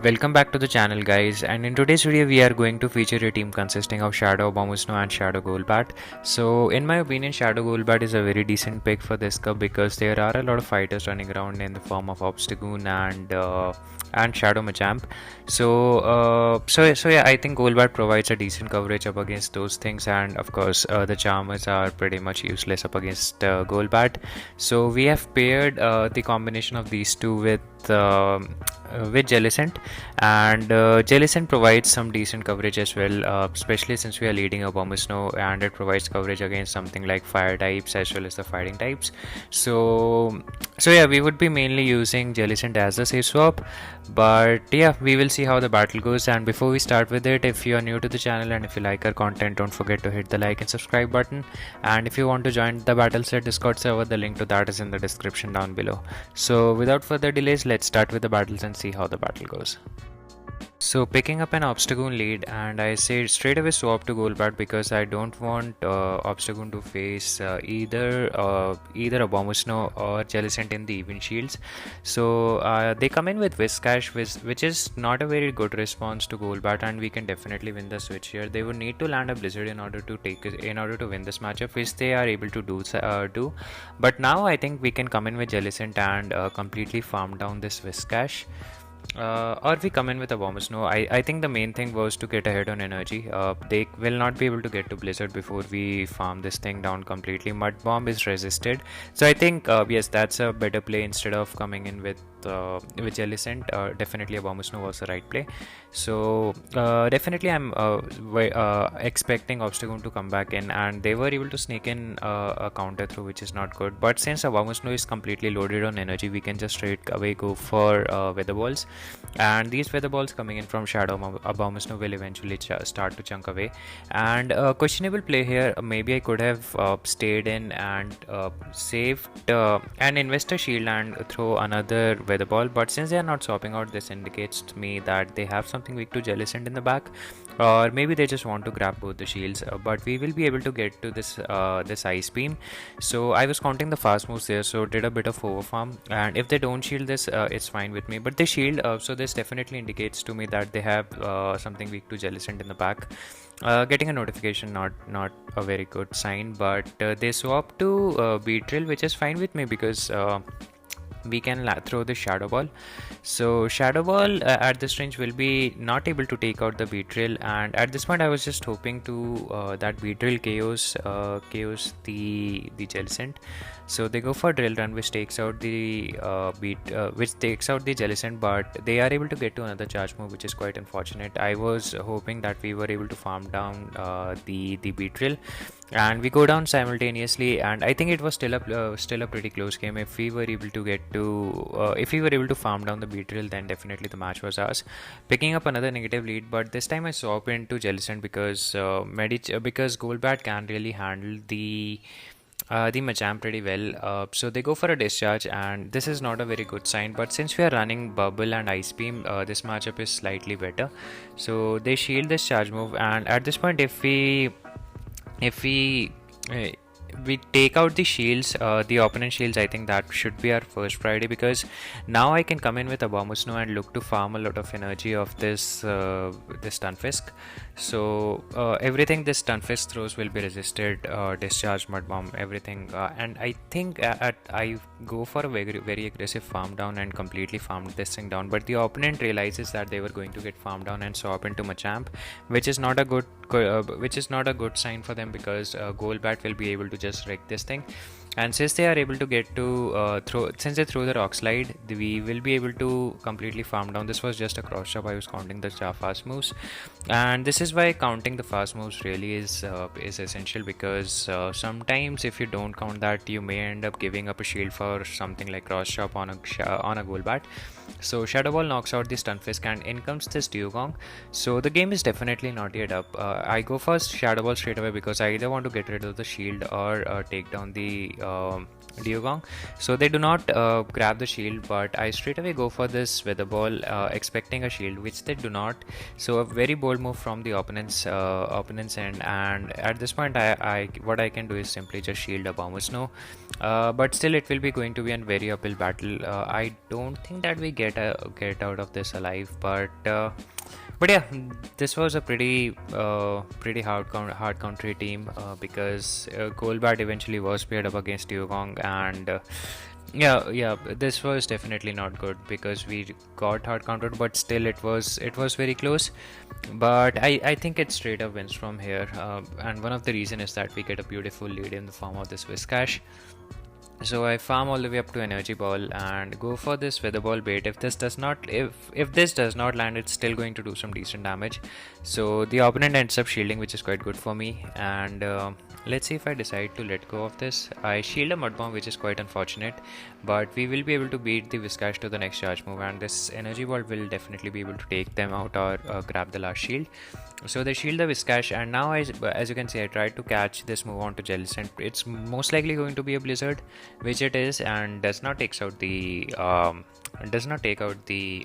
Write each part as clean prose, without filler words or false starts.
Welcome back to the channel, guys, and in today's video we are going to feature a team consisting of Shadow, Abomasnow and Shadow Golbat. So in my opinion, Shadow Golbat is a very decent pick for this cup because there are a lot of fighters running around in the form of Obstaoon and Shadow Machamp. So yeah, I think Golbat provides a decent coverage up against those things, and of course the Charmers are pretty much useless up against Golbat. So we have paired the combination of these two with Jellicent, and Jellicent provides some decent coverage as well, especially since we are leading Abomasnow, and it provides coverage against something like fire types as well as the fighting types. So yeah, we would be mainly using Jellicent as the safe swap, but yeah, we will see how the battle goes. And before we start with it, if you are new to the channel and if you like our content, don't forget to hit the like and subscribe button. And if you want to join the Battleset Discord server, the link to that is in the description down below. So without further delays, let's start with the battles and see how the battle goes. So picking up an Obstaoon Lead, and I say straight away swap to Golbat because I don't want Obstaoon to face either Abomasnow or Jellicent in the even shields. So they come in with Whiscash, which is not a very good response to Golbat, and we can definitely win the switch here. They would need to land a Blizzard in order to win this matchup, which they are able to do. But now I think we can come in with Jellicent and completely farm down this Whiscash. Or we come in with Abomasnow. I think the main thing was to get ahead on energy. They will not be able to get to Blizzard before we farm this thing down completely. Mud Bomb is resisted, so I think yes, that's a better play instead of coming in with Jellicent. Definitely Abomasnow was the right play. So definitely I'm expecting Obstagoon to come back in, and they were able to sneak in a counter through, which is not good. But since Abomasnow is completely loaded on energy, we can just straight away go for Weather Balls, and these Weather Balls coming in from Shadow Abomasnow will eventually start to chunk away. And questionable play here, maybe I could have stayed in and saved an Investor Shield and throw another Weather Ball, but since they are not swapping out, this indicates to me that they have something weak to Jellicent in the back, or maybe they just want to grab both the shields. But we will be able to get to this Ice Beam. So I was counting the fast moves there, so did a bit of overfarm, and if they don't shield this, it's fine with me. But they shield, so this definitely indicates to me that they have something weak to Jellicent in the back. Getting a notification, not a very good sign, but they swap to Beetle, which is fine with me because we can throw the Shadow Ball. So Shadow Ball at this range will be not able to take out the Beetle, and at this point I was just hoping to that Beetle KOs the Jellicent. So they go for Drill Run, which takes out the Jellicent, but they are able to get to another charge move, which is quite unfortunate. I was hoping that we were able to farm down the Beetle, and we go down simultaneously, and I think it was still a pretty close game. If we were able to farm down the Beetle, then definitely the match was ours. Picking up another negative lead, but this time I swap into Jellicent because because Golbat can really handle the Machamp pretty well. So they go for a discharge, and this is not a very good sign, but since we are running Bubble and Ice Beam, this matchup is slightly better. So they shield this charge move, and at this point if we take out the shields, the opponent shields, I think that should be our first priority, because now I can come in with Abomasnow and look to farm a lot of energy of this Stunfisk. So everything this Stunfisk throws will be resisted, discharge, Mud Bomb, everything, and I think I go for a very aggressive farm down and completely farm this thing down, but the opponent realizes that they were going to get farmed down and swap into Machamp, which is not a good sign for them, because Golbat will be able to just wreck this thing. And since they are able to get to since they throw the Rock Slide, we will be able to completely farm down. This was just a cross chop. I was counting the fast moves, and this is why counting the fast moves really is essential, because sometimes if you don't count that, you may end up giving up a shield for something like cross chop on a Golbat. So Shadow Ball knocks out the Stunfisk, and in comes this Dugong. So the game is definitely not yet up. I go for Shadow Ball straight away because I either want to get rid of the shield or take down the Diogong. So they do not grab the shield, but I straight away go for this Weather Ball, expecting a shield, which they do not. So a very bold move from the opponent's end, and at this point what I can do is simply just shield Abomasnow. But still it will be going to be a very uphill battle. I don't think that we get out of this alive, but yeah, this was a pretty hard country team, because Golbat eventually was paired up against Diogong, and yeah, this was definitely not good because we got hard countered, but still it was very close. But I think it straight up wins from here, and one of the reason is that we get a beautiful lead in the form of this Whiscash. So I farm all the way up to Energy Ball and go for this Weather Ball bait. If this does not land, it's still going to do some decent damage. So the opponent ends up shielding, which is quite good for me. And let's see if I decide to let go of this. I shield a Mud Bomb, which is quite unfortunate, but we will be able to beat the Whiscash to the next charge move, and this Energy Ball will definitely be able to take them out or grab the last shield. So they shield the Whiscash, and now as you can see, I tried to catch this move onto Jellicent. It's most likely going to be a Blizzard, which it is, and does not take out the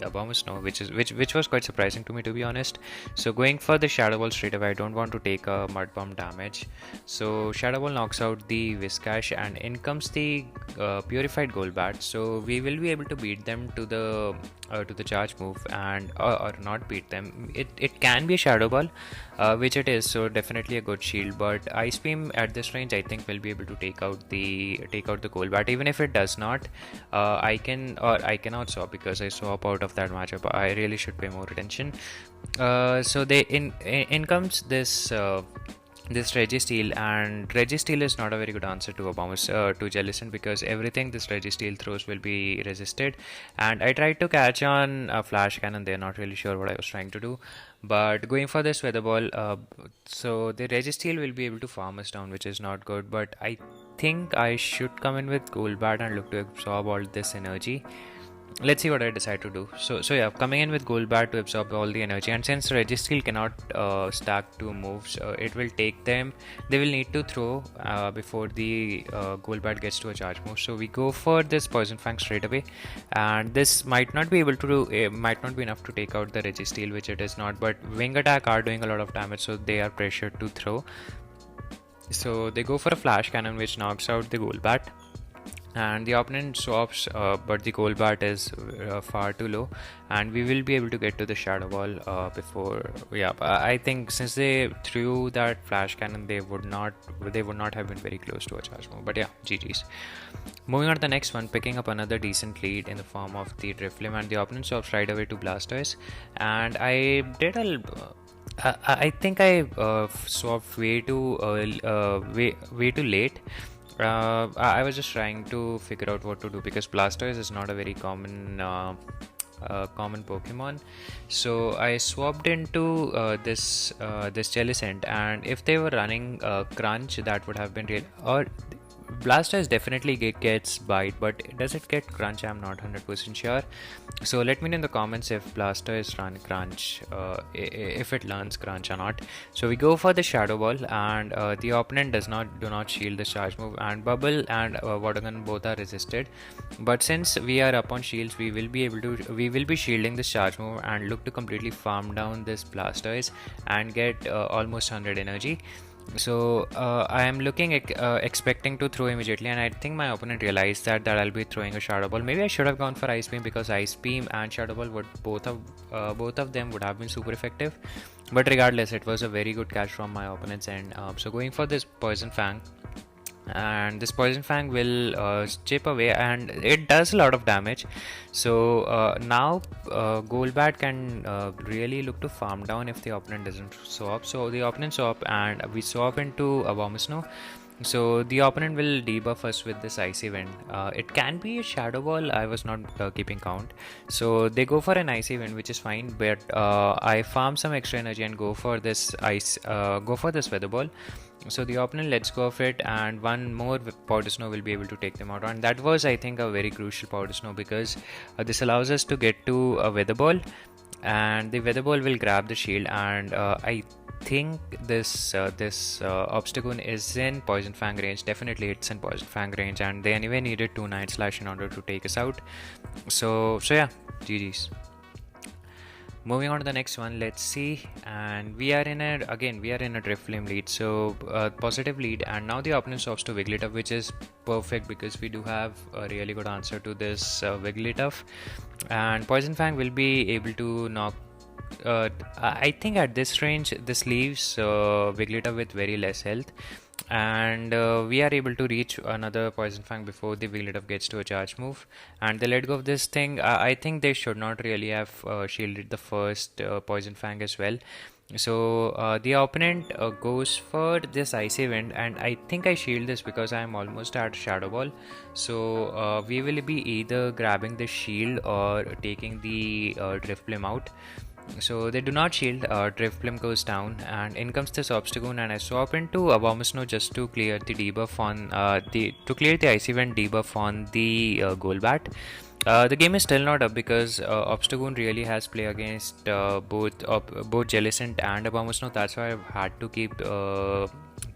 Abomasnow, which was quite surprising to me, to be honest. So going for the Shadow Ball straight away, I don't want to take a Mud Bomb damage. So Shadow Ball knocks out the Whiscash, and in comes the Purified Golbat. So we will be able to beat them to the charge move, and or not beat them. It can be a Shadow Ball, which it is. So definitely a good shield. But Ice Beam at this range, I think, will be able to take out the Golbat. Even if it does not, I cannot swap, because I swap out of that matchup. I really should pay more attention. So they in comes this Registeel, and Registeel is not a very good answer to Jellicent, because everything this Registeel throws will be resisted. And I tried to catch on a Flash Cannon. They're not really sure what I was trying to do, but going for this Weather Ball, so the Registeel will be able to farm us down, which is not good. But I think I should come in with Golbat and look to absorb all this energy. Let's see what I decide to do. So yeah, coming in with Golbat to absorb all the energy, and since Registeel cannot stack 2 moves, it will take them. They will need to throw before the Golbat gets to a charge move. So we go for this Poison Fang straight away, and this might not be able to do. Might not be enough to take out the Registeel, which it is not. But Wing Attack are doing a lot of damage, so they are pressured to throw. So they go for a Flash Cannon, which knocks out the Golbat. And the opponent swaps, but the Golbat is far too low, and we will be able to get to the Shadow Ball before. Yeah, I think since they threw that Flash Cannon, they would not have been very close to a charge move. But yeah, GG's. Moving on to the next one, picking up another decent lead in the form of the Drifblim, and the opponent swaps right away to Blastoise, and I did a. I think I swapped way too late. I was just trying to figure out what to do, because Blastoise is not a very common Pokemon. So I swapped into this Jellicent, and if they were running Crunch, that would have been real. Or Blastoise definitely gets Bite, but does it get Crunch? I'm not 100% sure. So let me know in the comments if Blastoise run Crunch, if it learns Crunch or not. So we go for the Shadow Ball, and the opponent do not shield the charge move, and Bubble and Water Gun both are resisted. But since we are up on shields, we will be shielding this charge move and look to completely farm down this Blastoise and get almost 100 energy. So I am looking expecting to throw immediately, and I think my opponent realized that I'll be throwing a Shadow Ball. Maybe I should have gone for Ice Beam, because Ice Beam and Shadow Ball would both of them would have been super effective. But regardless, it was a very good catch from my opponent's end. So going for this Poison Fang, and this Poison Fang will chip away, and it does a lot of damage. So now Golbat can really look to farm down if the opponent doesn't swap. So the opponent swap, and we swap into Abomasnow. So the opponent will debuff us with this Icy Wind. It can be a Shadow Ball, I was not keeping count. So they go for an Icy Wind, which is fine, but I farm some extra energy and go for this Weather Ball. So the opponent lets go of it, and one more Powder Snow will be able to take them out. And that was, I think, a very crucial Powder Snow, because this allows us to get to a Weather Ball, and the Weather Ball will grab the shield, and I think this Obstagoon is in Poison Fang range. Definitely it's in Poison Fang range, and they anyway needed 2 Night Slash in order to take us out. So yeah, GG's. Moving on to the next one, let's see. And we are in a Drifblim lead, so positive lead, and now the opponent swaps to Wigglytuff, which is perfect because we do have a really good answer to this Wigglytuff, and Poison Fang will be able to knock. I think at this range, this leaves Wigglytuff with very less health, and we are able to reach another Poison Fang before the Wigglytuff gets to a charge move, and they let go of this thing. I think they should not really have shielded the first Poison Fang as well. So the opponent goes for this Icy Wind, and I think I shield this because I am almost at Shadow Ball. So we will be either grabbing the shield or taking the Drifblim out. So they do not shield, Drifblim goes down, and in comes this Obstagoon, and I swap into Abomasnow just to clear the debuff on the Icy Wind debuff on the Golbat. The game is still not up because Obstagoon really has play against both Jellicent and Abomasnow. That's why I've had to keep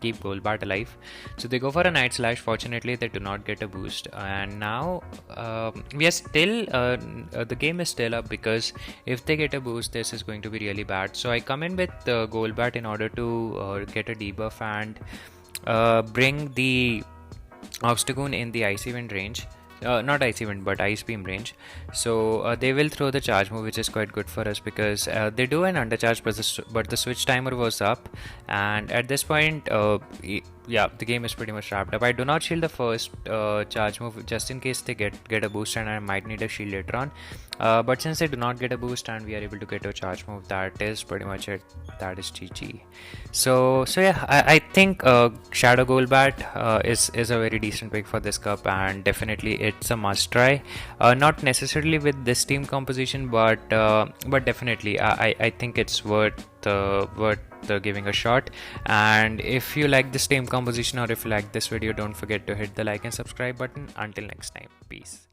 Golbat alive. So they go for a Night Slash. Fortunately, they do not get a boost, and now we are still the game is still up because if they get a boost, this is going to be really bad. So I come in with Golbat in order to get a debuff and bring the Obstagoon in the Icy Wind range. Not Icy Wind, but Ice Beam range. So they will throw the charge move, which is quite good for us because they do an undercharge, but the switch timer was up, and at this point, yeah, the game is pretty much wrapped up. I do not shield the first charge move just in case they get a boost, and I might need a shield later on. But since they do not get a boost and we are able to get a charge move, that is pretty much it. That is GG. So yeah, I think Shadow Golbat is a very decent pick for this cup, and definitely it's a must try. Not necessarily with this team composition, but definitely I think it's worth giving a shot. And if you like this team composition, or if you like this video, don't forget to hit the like and subscribe button. Until next time, peace.